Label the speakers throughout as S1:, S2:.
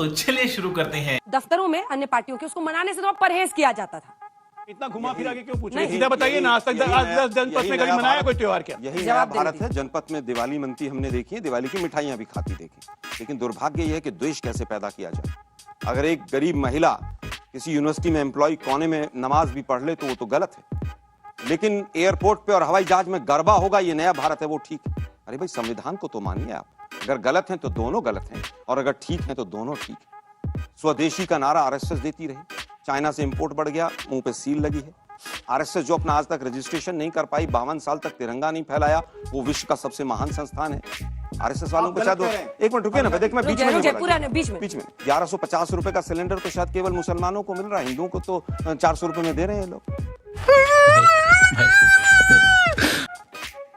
S1: तो चलिए शुरू करते हैं।
S2: दफ्तरों में अन्य पार्टियों के उसको मनाने से तो परहेज किया जाता था।
S3: इतना घुमा फिरा के क्यों पूछ रहे हैं? सीधा बताइए ना, आज तक 10 जनपद में कभी मनाया कोई त्योहार क्या?
S4: यही नया भारत है। जनपद में दिवाली मनती हमने देखी है, दिवाली की मिठाइयां भी खाती देखी, लेकिन दुर्भाग्य यह है कि द्वेष कैसे पैदा किया जाए। अगर एक गरीब महिला किसी यूनिवर्सिटी में एम्प्लॉय कोने में नमाज भी पढ़ ले तो वो तो गलत है, लेकिन एयरपोर्ट पे और हवाई जहाज में गरबा होगा, ये नया भारत है, वो ठीक है। अरे भाई, संविधान को तो मानिए आप। अगर गलत हैं तो दोनों गलत हैं, और अगर ठीक हैं तो दोनों ठीक है। स्वदेशी का नारा आरएसएस देती रही, चाइना से इंपोर्ट बढ़ गया, मुंह पे सील लगी है। आरएसएस जो अपना आज तक रजिस्ट्रेशन नहीं कर पाई, 52 साल तक तिरंगा नहीं फैलाया, वो विश्व का सबसे महान संस्थान है। आरएसएस वालों को शायद, एक मिनट रुकिए ना, देख मैं बीच में 1150 रुपए का सिलेंडर तो शायद केवल मुसलमानों को मिल रहा है, हिंदुओं को तो 400 रुपए में दे रहे हैं लोग।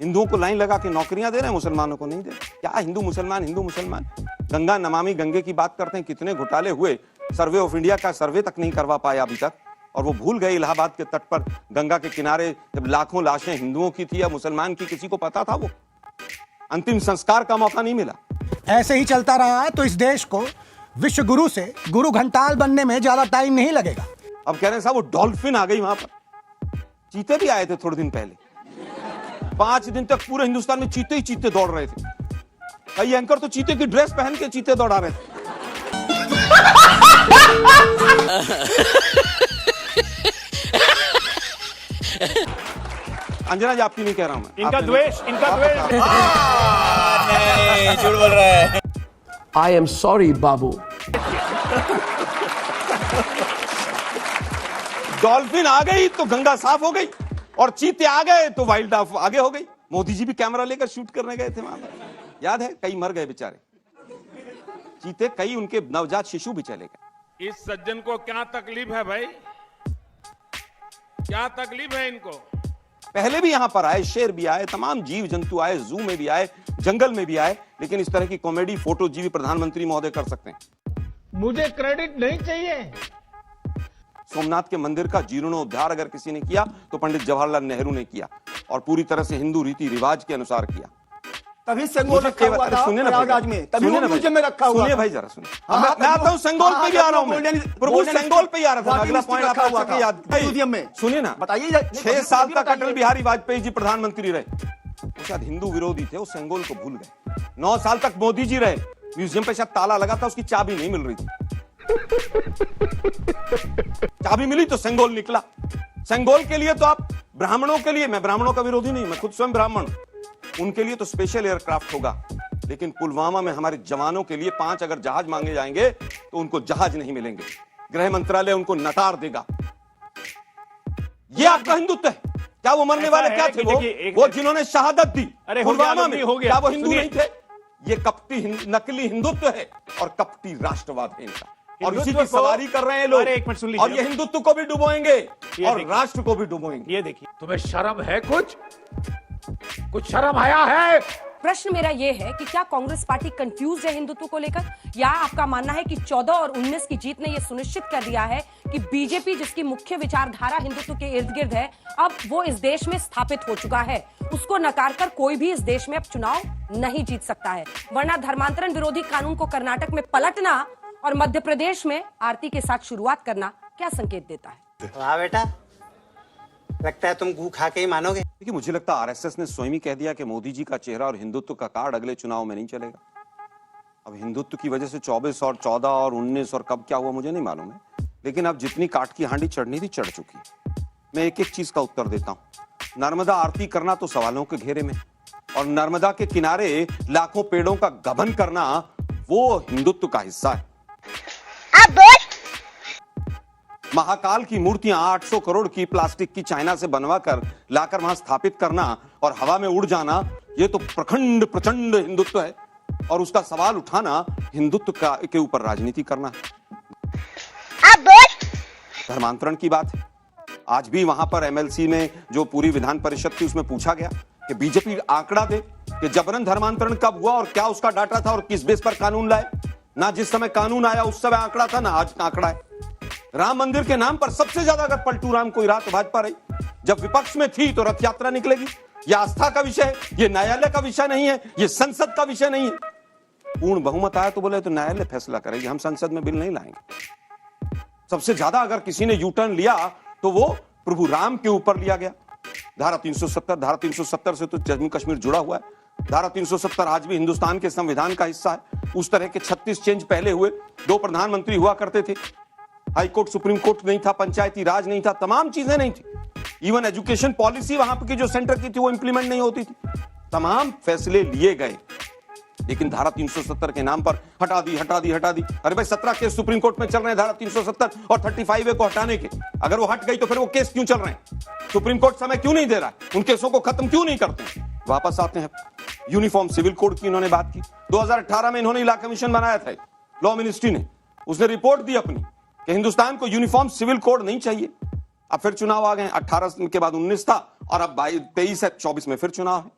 S4: हिंदुओं को लाइन लगा के नौकरियां दे रहे हैं, मुसलमानों को नहीं दे रहे। क्या हिंदू मुसलमान? गंगा नमामि गंगे की बात करते हैं, कितने घोटाले हुए, सर्वे ऑफ इंडिया का सर्वे तक नहीं करवा पाया अभी तक, और वो भूल गए इलाहाबाद के तट पर गंगा के किनारे जब लाखों लाशें हिंदुओं की थी या मुसलमान की, किसी को पता था? वो अंतिम संस्कार का मौका नहीं मिला।
S5: ऐसे ही चलता रहा तो इस देश को विश्व गुरु से गुरु घंटाल बनने में ज्यादा टाइम नहीं लगेगा।
S4: अब कह रहे हैं साहब वो डॉल्फिन आ गई वहां पर, चीते भी आए थे थोड़े दिन पहले, 5 दिन तक पूरे हिंदुस्तान में चीते ही चीते दौड़ रहे थे। कई एंकर तो चीते की ड्रेस पहन के चीते दौड़ा रहे थे। अंजना जी, आपकी नहीं कह रहा हूं मैं,
S3: इनका द्वेष
S1: झूठ बोल रहा है।
S6: I am sorry, बाबू।
S4: डॉल्फिन आ गई तो गंगा साफ हो गई, और चीते आ गए तो वाइल्ड लाइफ आगे हो गई। मोदी जी भी कैमरा लेकर शूट करने गए थे वहां पर, याद है? कई मर गए बेचारे चीते, कई उनके नवजात शिशु भी चले गए।
S7: इस सज्जन को क्या तकलीफ है भाई? क्या तकलीफ है इनको?
S4: पहले भी यहां पर आए, शेर भी आए, तमाम जीव जंतु आए, जू में भी आए, जंगल में भी आए, लेकिन इस तरह की कॉमेडी फोटो जी भी प्रधानमंत्री महोदय कर सकते हैं।
S3: मुझे क्रेडिट नहीं चाहिए।
S4: सोमनाथ के मंदिर का जीर्णोद्धार अगर किसी ने किया तो पंडित जवाहरलाल नेहरू ने किया, और पूरी तरह से हिंदू रीति रिवाज के अनुसार किया।
S3: तभी संगोल रखा हुआ था प्रयागराज में, तभी वो म्यूजियम में रखा हुआ।
S4: सुनिए भाई, जरा सुनिए, मैं आता हूं संगोल पे भी आ रहा हूं, प्रभु संगोल पे ही आ रहा था। अगला पॉइंट आपका याद म्यूजियम में, सुनिए ना, बताइए। 6 साल तक अटल बिहारी वाजपेयी जी प्रधानमंत्री रहे, वो शायद हिंदू विरोधी थे, वो संगोल को भूल गए। 9 साल तक मोदी जी रहे, म्यूजियम पे शायद ताला लगा था, उसकी चाबी नहीं मिल रही थी। चाबी मिली तो संगोल निकला। संगोल के लिए तो आप ब्राह्मणों के लिए, मैं ब्राह्मणों का विरोधी नहीं, मैं खुद स्वयं ब्राह्मण, उनके लिए तो स्पेशल एयरक्राफ्ट होगा, लेकिन पुलवामा में हमारे जवानों के लिए 5 अगर जहाज मांगे जाएंगे तो उनको जहाज नहीं मिलेंगे, गृह मंत्रालय उनको नकार देगा। ये आपका हिंदुत्व है क्या? वो मरने वाले क्या थे? वो जिन्होंने शहादत दी पुलवामा में, क्या वो हिंदू नहीं थे? ये कपटी नकली हिंदुत्व है और कपटी राष्ट्रवाद है इनका, और इसी की सवारी कर रहे हैं लोग।
S3: एक मिनट सुन लीजिए,
S4: और ये हिंदुत्व को भी डुबोएंगे और राष्ट्र को भी डुबोएंगे।
S3: ये देखिए,
S6: तुम्हें शर्म है? कुछ शर्म आया है?
S2: प्रश्न मेरा ये है कि क्या कांग्रेस पार्टी कंफ्यूज है हिंदुत्व को लेकर, या आपका मानना है कि 14 और 19 की जीत ने यह सुनिश्चित कर दिया है कि बीजेपी, जिसकी मुख्य विचारधारा हिंदुत्व के इर्द गिर्द है, अब वो इस देश में स्थापित हो चुका है, उसको नकार कर कोई भी इस देश में अब चुनाव नहीं जीत सकता है, वरना धर्मांतरण विरोधी कानून को कर्नाटक में पलटना और मध्य प्रदेश में आरती के साथ शुरुआत करना क्या संकेत देता है?
S8: वाह बेटा, लगता है तुम गू खा के ही मानोगे।
S4: देखिए, मुझे लगता है आरएसएस ने स्वयं ही कह दिया कि मोदी जी का चेहरा और हिंदुत्व का कार्ड अगले चुनाव में नहीं चलेगा। अब हिंदुत्व की वजह से 24 और 14 और 19 और कब क्या हुआ मुझे नहीं मालूम है, लेकिन अब जितनी काट की हांडी चढ़नी थी चढ़ चुकी है। मैं एक एक चीज का उत्तर देता हूं। नर्मदा आरती करना तो सवालों के घेरे में, और नर्मदा के किनारे लाखों पेड़ों का गबन करना वो हिंदुत्व का हिस्सा है। महाकाल की मूर्तियां 800 करोड़ की प्लास्टिक की चाइना से बनवाकर लाकर वहां स्थापित करना और हवा में उड़ जाना, यह तो प्रखंड प्रचंड हिंदुत्व है, और उसका सवाल उठाना हिंदुत्व के ऊपर राजनीति करना है। धर्मांतरण की बात है, आज भी वहां पर एमएलसी में जो पूरी विधान परिषद थी उसमें पूछा गया कि बीजेपी आंकड़ा दे कि जबरन धर्मांतरण कब हुआ और क्या उसका डाटा था और किस बेस पर कानून लाए। ना जिस समय कानून आया उस समय आंकड़ा था, ना आज का आंकड़ा है। राम मंदिर के नाम पर सबसे ज्यादा अगर पलटू राम कोई रहा तो भाजपा रही। जब विपक्ष में थी तो रथ यात्रा निकलेगी। यह आस्था का विषय है, यह न्यायालय का विषय नहीं है, यह संसद का विषय नहीं है। पूर्ण बहुमत आया तो बोले तो न्यायालय फैसला करेगी, हम संसद में बिल नहीं लाएंगे। सबसे ज्यादा अगर किसी ने यू टर्न लिया तो वो प्रभु राम के ऊपर लिया गया। धारा 370 से तो जम्मू कश्मीर जुड़ा हुआ है। धारा 370 आज भी हिंदुस्तान के संविधान का हिस्सा है। उस तरह के 36 चेंज पहले हुए, 2 प्रधानमंत्री हुआ करते थे, हाई कोर्ट सुप्रीम कोर्ट नहीं था, पंचायती राज नहीं था, तमाम चीजें नहीं थी। इवन एजुकेशन पॉलिसी वहां की जो सेंटर की थी वो इंप्लीमेंट नहीं होती थी। तमाम फैसले लिए गए, लेकिन धारा 370 के नाम पर हटा दी। अरे भाई 17 केस सुप्रीम कोर्ट में चल रहे हैं धारा 370 और 35A को हटाने के। अगर वो हट गई तो फिर वो केस क्यों चल रहे हैं? सुप्रीम कोर्ट समय क्यों नहीं दे रहा है? उन केसों को खत्म क्यों नहीं करते? वापस आते हैं, यूनिफॉर्म सिविल कोड की इन्होंने बात की। 2018 में इन्होंने लॉ कमीशन बनाया था, लॉ मिनिस्ट्री ने, उसने रिपोर्ट दी अपनी कि हिंदुस्तान को यूनिफॉर्म सिविल कोड नहीं चाहिए। अब फिर चुनाव आ गए, 18 के बाद 19 था और अब 23 है, 24 में फिर चुनाव है।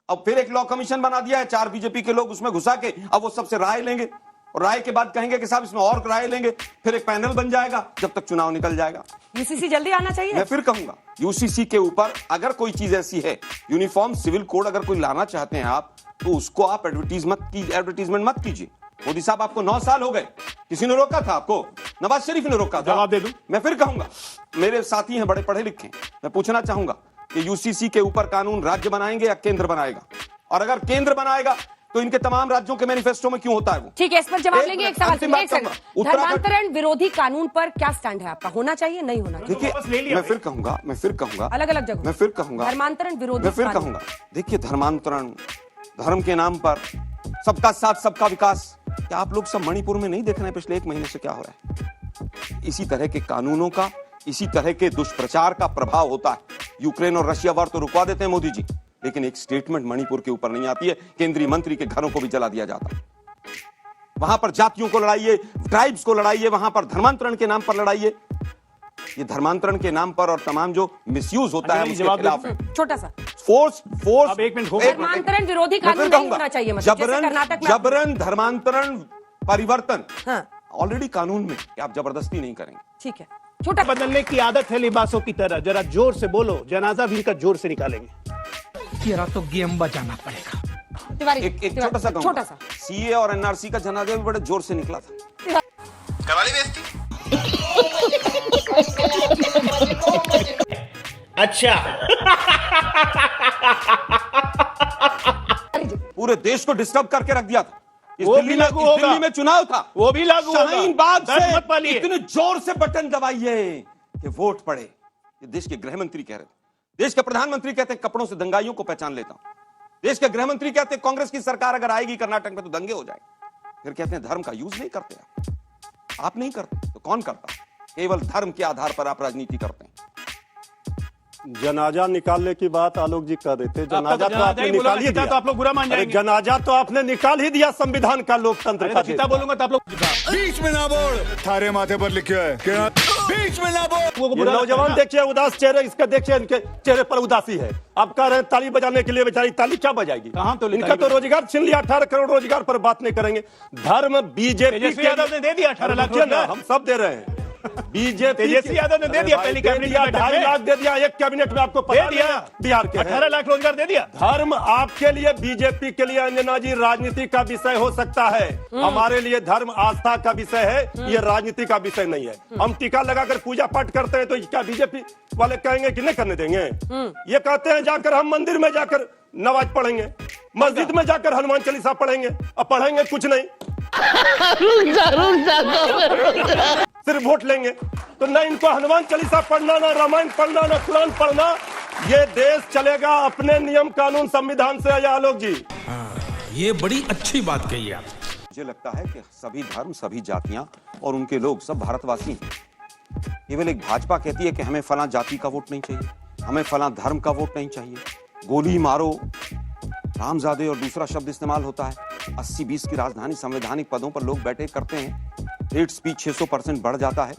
S4: अब फिर एक लॉ कमीशन बना दिया है, 4 बीजेपी के लोग उसमें घुसा के अब वो सबसे राय लेंगे और राय के बाद कहेंगे कि साहब इसमें और राय लेंगे, फिर एक पैनल बन जाएगा जब तक चुनाव निकल जाएगा।
S2: यूसीसी जल्दी आना चाहिए।
S4: मैं फिर कहूंगा यूसीसी के ऊपर अगर कोई चीज ऐसी है, यूनिफॉर्म सिविल कोड अगर कोई लाना चाहते हैं आप, तो उसको आप एडवर्टीजमेंट मत कीजिए। मोदी साहब आपको 9 साल हो गए, किसी ने रोका था आपको? नवाज शरीफ ने रोका था।
S3: जवाब दे दूं?
S4: मैं फिर कहूंगा, मेरे साथी हैं बड़े पढ़े लिखे, मैं पूछना चाहूंगा कि यूसीसी के ऊपर कानून राज्य बनाएंगे या केंद्र बनाएगा? और अगर केंद्र बनाएगा तो इनके तमाम राज्यों के मैनिफेस्टो में क्यों होता है वो?
S2: ठीक है, इस पर जवाब लेंगे। एक सवाल
S4: अंतिम बात
S2: एक सेकंड,
S4: कहूंगा,
S2: धर्मांतरण विरोधी कानून पर क्या स्टैंड है आपका? होना चाहिए, नहीं होना चाहिए?
S4: देखिए मैं फिर कहूंगा
S2: अलग अलग जगह
S4: मैं फिर कहूंगा
S2: धर्मांतरण विरोधी
S4: मैं फिर
S2: कानून।
S4: कहूंगा, देखिए धर्मांतरण, धर्म के नाम पर सबका साथ सबका विकास, क्या आप लोग सब मणिपुर में नहीं देख रहे हैं पिछले 1 महीने से क्या हो रहा है? इसी तरह के कानूनों का, इसी तरह के दुष्प्रचार का प्रभाव होता है। यूक्रेन और रशिया वार तो रुकवा देते हैं मोदी जी, लेकिन एक स्टेटमेंट मणिपुर के ऊपर नहीं आती है। केंद्रीय मंत्री के घरों को भी जला दिया जाता है। वहां पर जातियों को लड़ाइए, ट्राइब्स को लड़ाइए, वहां पर धर्मांतरण के नाम पर लड़ाइए। ये धर्मांतरण के नाम पर और तमाम जो मिसयूज होता है उसके खिलाफ है।
S2: छोटा सा
S4: फोर्स
S3: अब 1 मिनट हो
S2: धर्मांतरण विरोधी कानून नहीं होना चाहिए, मतलब जैसे कर्नाटक में
S4: जबरन धर्मांतरण परिवर्तन
S2: हाँ।
S4: ऑलरेडी कानून में कि आप जबरदस्ती नहीं करेंगे।
S2: ठीक है, छोटा
S3: बदलने की आदत है लिबासों की तरह। जरा जोर से बोलो, जनाजा भी इनका जोर से निकालेंगे।
S5: तेरा तो गेम बजाना पड़ेगा।
S2: तिवारी
S4: एक छोटा सा सीए और एनआरसी का जनाजा भी बड़े जोर से निकला था।
S1: करवाली बेइज्जती। अच्छा
S4: पूरे देश को डिस्टर्ब करके रख दिया था। इस
S3: वो
S4: दिल्ली
S3: भी
S4: में,
S3: लागू
S4: इस
S3: होगा।
S4: दिल्ली में चुनाव था,
S3: वो भी लागू होगा।
S4: शाहीन बाग
S3: डर मत
S4: से
S3: पालिए।
S4: इतने जोर से बटन दबाइए कि वोट पड़े। ये देश के गृह मंत्री कह रहे थे, देश के प्रधानमंत्री कहते हैं कपड़ों से दंगाइयों को पहचान लेता हूं। देश के गृह मंत्री कहते हैं कांग्रेस की सरकार अगर आएगी कर्नाटक में तो दंगे हो जाएंगे। फिर कहते हैं धर्म का यूज नहीं करते आप नहीं करते तो कौन करता? केवल धर्म के आधार पर आप राजनीति करते हैं।
S9: जनाजा निकालने की बात आलोक जी कर रहे थे। जनाजा तो आपने
S3: ही
S9: निकाल ही
S3: बोला,
S9: दिया।
S3: तो आप लोग बुरा मान
S9: अरे
S3: जाएंगे।
S9: जनाजा तो आपने निकाल ही दिया संविधान का, लोकतंत्र का।
S3: चिता बोलूंगा तो आप लोग
S10: बीच में ना बोल, थारे माथे पर लिखा है क्या? बीच में ना बोल।
S9: ये नौजवान देखिए उदास चेहरे, इसका देखिए इनके चेहरे पर उदासी है। आप कह रहे हैं ताली बजाने के लिए, बेचारी ताली क्या बजाएगी?
S3: कहां तो
S9: इनका तो रोजगार छीन लिया। 18 करोड़ रोजगार पर बात नहीं करेंगे। धर्म बीजेपी
S3: तेजस्वी यादव ने दे दिया 18 लाख रोजगार।
S9: हम सब दे रहे हैं। बीजेपी
S3: तेजस्वी यादव ने दे दिया पहली कैबिनेट में,
S9: 2.5 लाख दे दिया एक कैबिनेट में। आपको पता
S3: दे दिया
S9: बिहार के
S3: 18 लाख रोजगार दे दिया।
S9: धर्म आपके लिए, बीजेपी के लिए अंजना जी राजनीति का विषय हो सकता है। हमारे लिए धर्म आस्था का विषय है, ये राजनीति का विषय नहीं है। हम टीका लगाकर पूजा पाठ करते हैं तो क्या बीजेपी वाले कहेंगे कि नहीं करने देंगे? ये कहते हैं जाकर हम मंदिर में जाकर नमाज पढ़ेंगे, मस्जिद में जाकर हनुमान चालीसा पढ़ेंगे, अब पढ़ेंगे कुछ नहीं, सिर्फ वोट लेंगे। तो न इनको हनुमान चालीसा पढ़ना, न रामायण पढ़ना, न कुरान पढ़ना। ये देश चलेगा अपने नियम कानून संविधान से। आलोक जी
S1: ये बड़ी अच्छी बात कही आप।
S4: मुझे लगता है कि सभी धर्म, सभी जातियां और उनके लोग सब भारतवासी हैं। केवल एक भाजपा कहती है कि हमें फलां जाति का वोट नहीं चाहिए, हमें फलां धर्म का वोट नहीं चाहिए। गोली मारो, रामजादे और दूसरा शब्द इस्तेमाल होता है। 80-20 की राजधानी, संवैधानिक पदों पर लोग बैठे करते हैं। हेट स्पीच 600% बढ़ जाता है।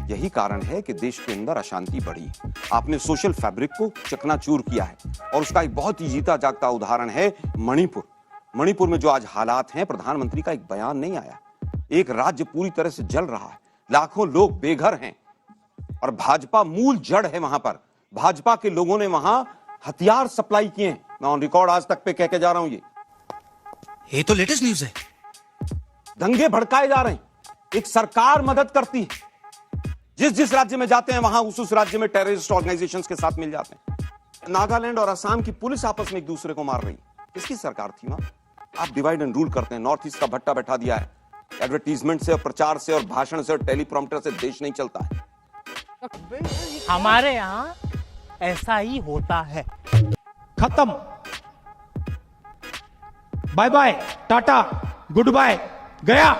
S4: यही कारण है कि देश के अंदर अशांति बढ़ी। आपने सोशल फैब्रिक को चकनाचूर किया है और उसका एक बहुत ही जीता जागता उदाहरण है मणिपुर। मणिपुर में जो आज हालात हैं, प्रधानमंत्री का एक बयान नहीं आया। एक राज्य पूरी तरह से जल रहा है, लाखों लोग बेघर हैं और भाजपा मूल जड़ है वहां पर। भाजपा के लोगों ने वहां हथियार सप्लाई किए हैं। मैं ऑन रिकॉर्ड आज तक पे कह के जा रहा हूं। ये
S1: तो लेटेस्ट न्यूज है।
S4: दंगे भड़काए जा रहे हैं, एक सरकार मदद करती है, जिस जिस राज्य में जाते हैं वहां उस राज्य में टेररिस्ट ऑर्गेनाइजेशंस के साथ मिल जाते हैं। नागालैंड और असम की पुलिस आपस में एक दूसरे को मार रही है, किसकी सरकार थी वहां? आप डिवाइड एंड रूल करते हैं, नॉर्थ ईस्ट का भट्टा बैठा दिया है, एडवर्टीजमेंट से और प्रचार से और भाषण से और टेलीप्रॉम्प्टर से देश नहीं चलता है।
S8: हमारे यहाँ ऐसा ही होता है।
S3: खत्म, बाय बाय, टाटा, गुड बाय, गया।